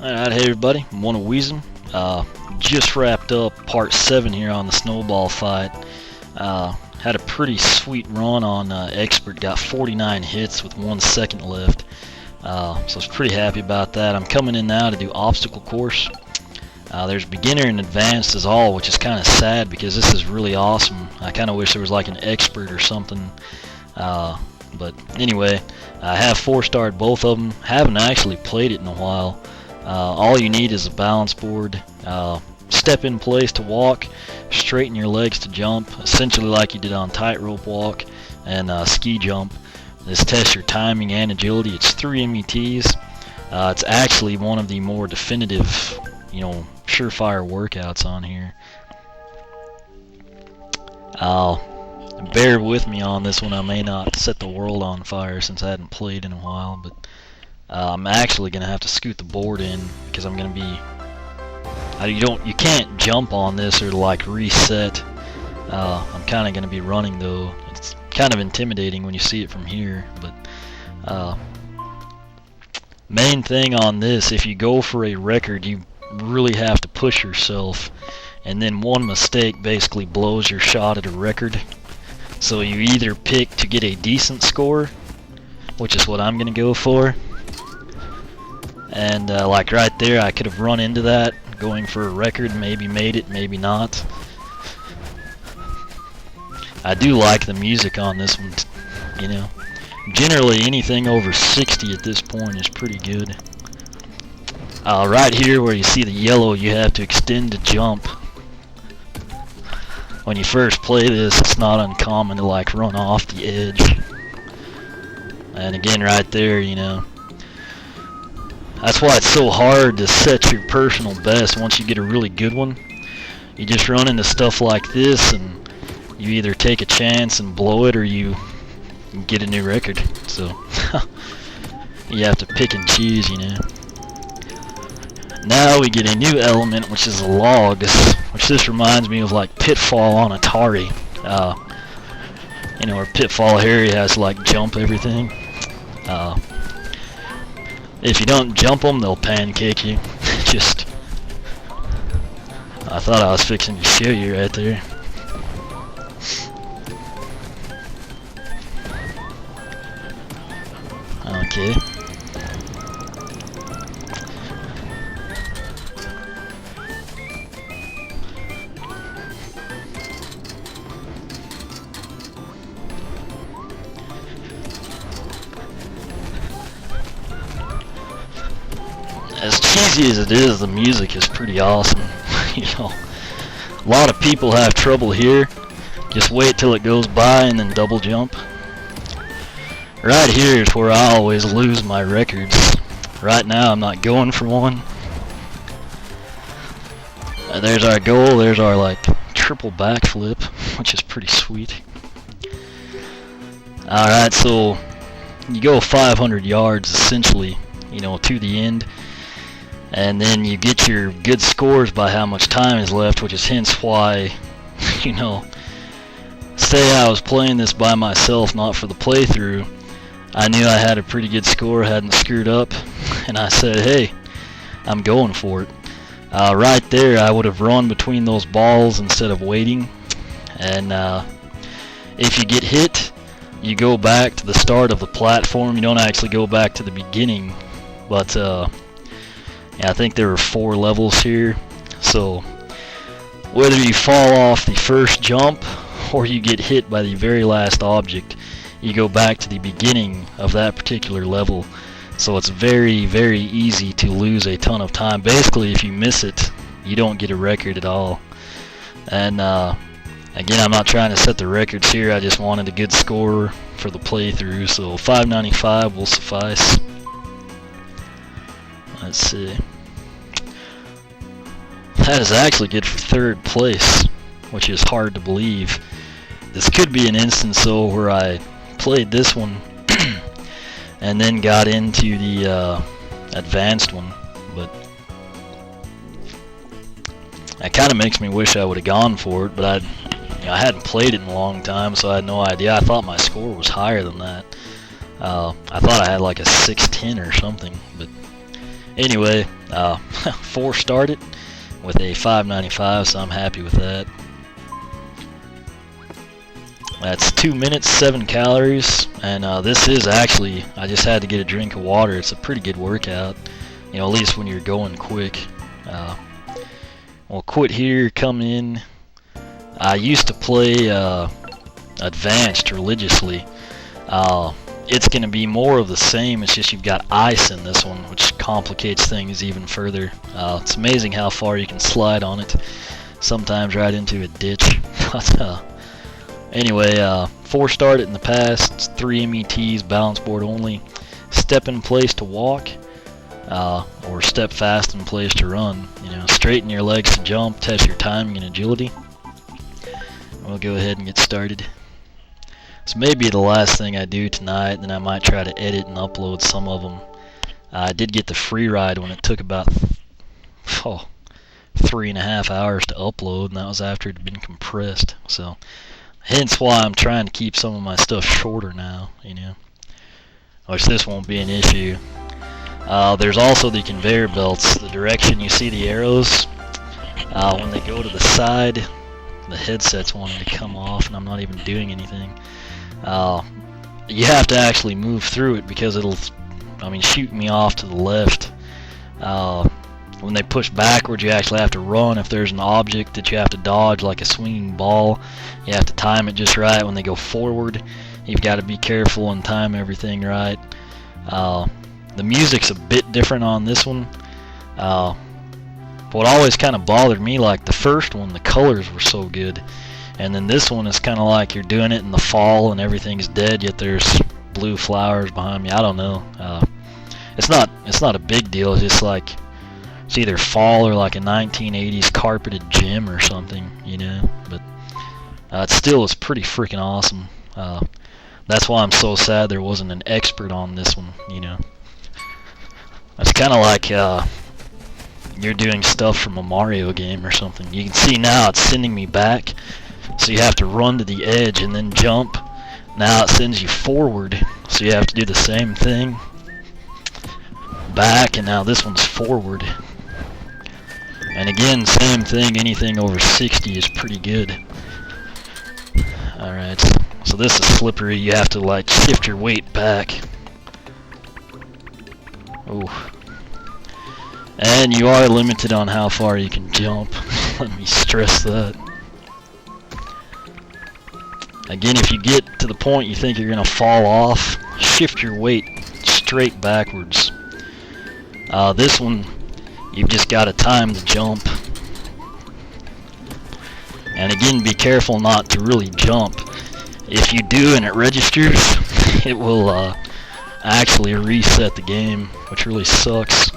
Alright, hey everybody, I'm one of Weezem. Just wrapped up part 7 here on the snowball fight. Had a pretty sweet run on Expert, got 49 hits with 1 second left. So I was pretty happy about that. I'm coming in now to do obstacle course. There's beginner and advanced as all, which is kind of sad because this is really awesome. I kind of wish there was like an expert or something. But anyway, I have 4-starred both of them. Haven't actually played it in a while. All you need is a balance board, step in place to walk, straighten your legs to jump, essentially like you did on tightrope walk and ski jump. This tests your timing and agility. It's 3 METs. It's actually one of the more definitive, surefire workouts on here. Bear with me on this one. I may not set the world on fire since I hadn't played in a while, but I'm actually gonna have to scoot the board in because I'm gonna be. You can't jump on this or like reset. I'm kind of gonna be running though. It's kind of intimidating when you see it from here, but main thing on this, if you go for a record, you really have to push yourself, and then one mistake basically blows your shot at a record. So you either pick to get a decent score, which is what I'm gonna go for. And like right there, I could have run into that, going for a record, maybe made it, maybe not. I do like the music on this one, Generally, anything over 60 at this point is pretty good. Right here where you see the yellow, you have to extend to jump. When you first play this, it's not uncommon to like run off the edge. And again, right there, that's why it's so hard to set your personal best once you get a really good one. You just run into stuff like this and you either take a chance and blow it or you get a new record. So you have to pick and choose, Now we get a new element, which is a log, which this reminds me of like Pitfall on Atari. Where Pitfall Harry has to like jump everything. If you don't jump them, they'll pancake you. I thought I was fixing to show you right there. Okay. As cheesy as it is, the music is pretty awesome. A lot of people have trouble here. Just wait till it goes by and then double jump. Right here is where I always lose my records. Right now I'm not going for one. There's our goal. There's our like triple backflip, which is pretty sweet. Alright, so you go 500 yards essentially, to the end. And then you get your good scores by how much time is left, which is hence why, say I was playing this by myself, not for the playthrough, I knew I had a pretty good score, hadn't screwed up, and I said, hey, I'm going for it. Right there, I would have run between those balls instead of waiting, and if you get hit, you go back to the start of the platform. You don't actually go back to the beginning, but I think there are 4 levels here, so whether you fall off the first jump or you get hit by the very last object, you go back to the beginning of that particular level. So it's very, very easy to lose a ton of time. Basically, if you miss it, you don't get a record at all. And again, I'm not trying to set the records here, I just wanted a good score for the playthrough, so 595 will suffice. Let's see. That is actually good for 3rd place, which is hard to believe. This could be an instance though where I played this one and then got into the advanced one, but that kind of makes me wish I would have gone for it, but I hadn't played it in a long time, so I had no idea. I thought my score was higher than that. I thought I had like a 610 or something, but Anyway, 4 started with a 595, so I'm happy with that. That's 2 minutes, 7 calories, and this is actually, I just had to get a drink of water. It's a pretty good workout, you know, at least when you're going quick. We'll quit here, come in. I used to play advanced religiously. It's going to be more of the same, it's just you've got ice in this one, which complicates things even further. It's amazing how far you can slide on it, sometimes right into a ditch. But anyway, 4 started in the past, 3 METs, balance board only, step in place to walk, or step fast in place to run. You know, straighten your legs to jump, test your timing and agility. We'll go ahead and get started. This may be the last thing I do tonight, then I might try to edit and upload some of them. I did get the free ride when it took about 3.5 hours to upload, and that was after it had been compressed. So, hence why I'm trying to keep some of my stuff shorter now, you know, which this won't be an issue. There's also the conveyor belts. The direction you see the arrows, when they go to the side, the headset's wanting to come off, and I'm not even doing anything. You have to actually move through it because it'll, shoot me off to the left. When they push backwards, you actually have to run. If there's an object that you have to dodge, like a swinging ball, you have to time it just right. When they go forward, you've got to be careful and time everything right. The music's a bit different on this one. What always kind of bothered me, like the first one, the colors were so good, and then this one is kind of like you're doing it in the fall and everything's dead, yet there's blue flowers behind me. I don't know. It's not a big deal. It's just like it's either fall or like a 1980s carpeted gym or something, you know. But it still is pretty freaking awesome. That's why I'm so sad there wasn't an expert on this one, you know. It's kind of like you're doing stuff from a Mario game or something. You can see now it's sending me back, so you have to run to the edge and then jump. Now it sends you forward, so you have to do the same thing. Back, and now this one's forward. And again, same thing, anything over 60 is pretty good. Alright, so this is slippery. You have to like shift your weight back. Oh. And you are limited on how far you can jump. Let me stress that. Again, if you get to the point you think you're going to fall off, shift your weight straight backwards. This one, you've just got to time the jump. And again, be careful not to really jump. If you do and it registers, it will actually reset the game, which really sucks.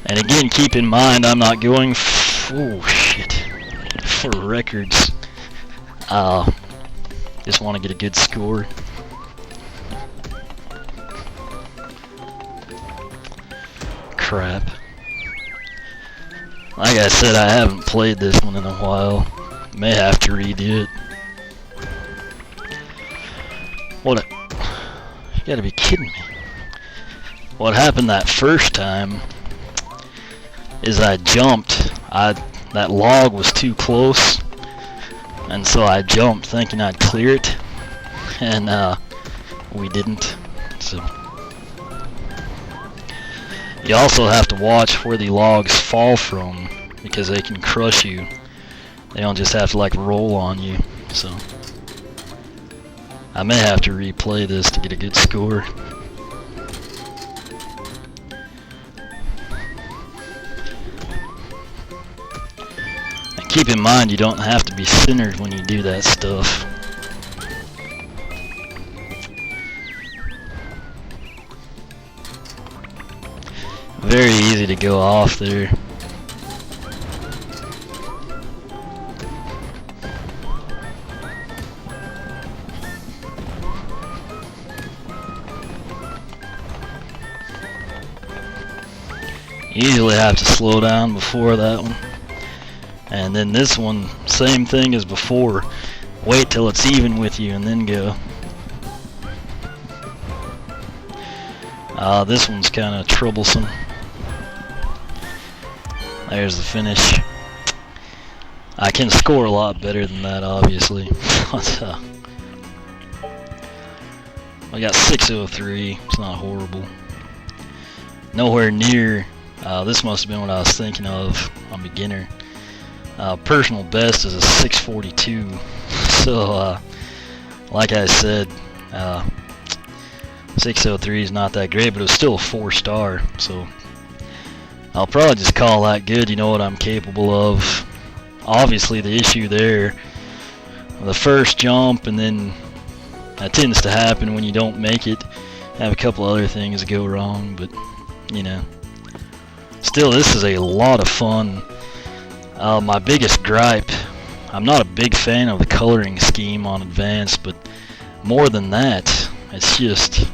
And again, keep in mind, I'm not going for records. Just want to get a good score. Crap. Like I said, I haven't played this one in a while. May have to redo it. You gotta be kidding me. What happened that first time is I jumped. That log was too close, and so I jumped thinking I'd clear it, and we didn't. So you also have to watch where the logs fall from, because they can crush you. They don't just have to like roll on you. So I may have to replay this to get a good score. Keep in mind, you don't have to be centered when you do that stuff. Very easy to go off there. You usually have to slow down before that one. And then this one, same thing as before. Wait till it's even with you and then go. This one's kind of troublesome. There's the finish. I can score a lot better than that, obviously. But, I got 603. It's not horrible. Nowhere near. This must have been what I was thinking of on beginner. Personal best is a 642. So, like I said, 603 is not that great, but it was still a 4-star. So, I'll probably just call that good. You know what I'm capable of. Obviously, the issue there, the first jump, and then that tends to happen when you don't make it. Have a couple other things go wrong, but you know. Still, this is a lot of fun. My biggest gripe, I'm not a big fan of the coloring scheme on Advanced, but more than that, it's just,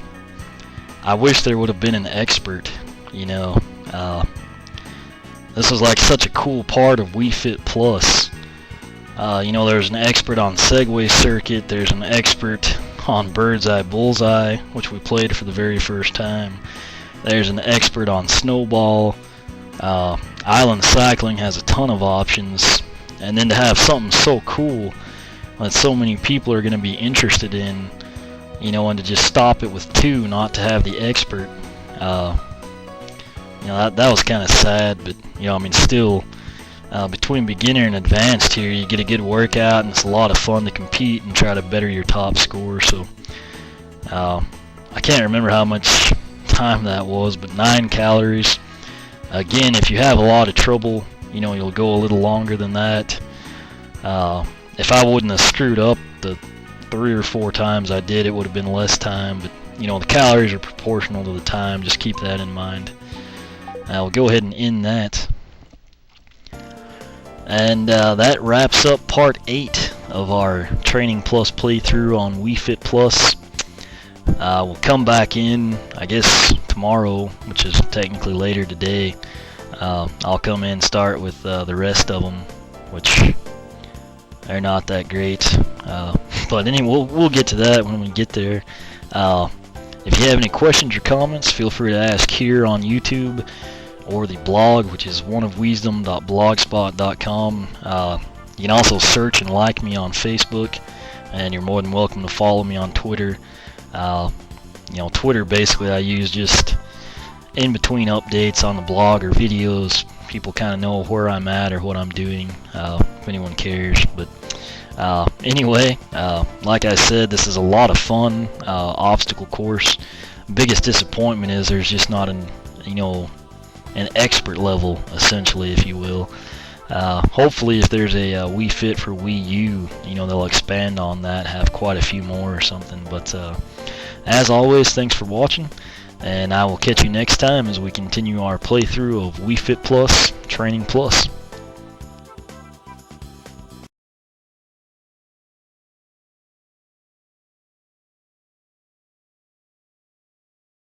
I wish there would have been an expert, you know. This was like such a cool part of Wii Fit Plus. You know, there's an expert on Segway Circuit, there's an expert on Bird's Eye Bullseye, which we played for the very first time. There's an expert on Snowball. Island Cycling has a ton of options, and then to have something so cool that so many people are going to be interested in, you know, and to just stop it with 2, not to have the expert, you know, that was kind of sad. But you know, I mean, still, between beginner and advanced here, you get a good workout, and it's a lot of fun to compete and try to better your top score. So I can't remember how much time that was, but 9 calories. Again, if you have a lot of trouble, you know, you'll go a little longer than that. If I wouldn't have screwed up the 3 or 4 times I did, it would have been less time. But you know, the calories are proportional to the time. Just keep that in mind. We'll go ahead and end that. And that wraps up part 8 of our Training Plus playthrough on Wii Fit Plus. We'll come back in, I guess, tomorrow, which is technically later today. I'll come in and start with the rest of them, which they're not that great. But anyway, we'll get to that when we get there. If you have any questions or comments, feel free to ask here on YouTube or the blog, which is oneofwisdom.blogspot.com. You can also search and like me on Facebook, and you're more than welcome to follow me on Twitter. You know, Twitter basically I use just in between updates on the blog or videos. People kind of know where I'm at or what I'm doing, if anyone cares. But anyway, like I said, this is a lot of fun. Obstacle course. Biggest disappointment is there's just not an expert level, essentially, if you will. Hopefully, if there's a Wii Fit for Wii U, you know, they'll expand on that, have quite a few more or something. But as always, thanks for watching, and I will catch you next time as we continue our playthrough of Wii Fit Plus Training Plus.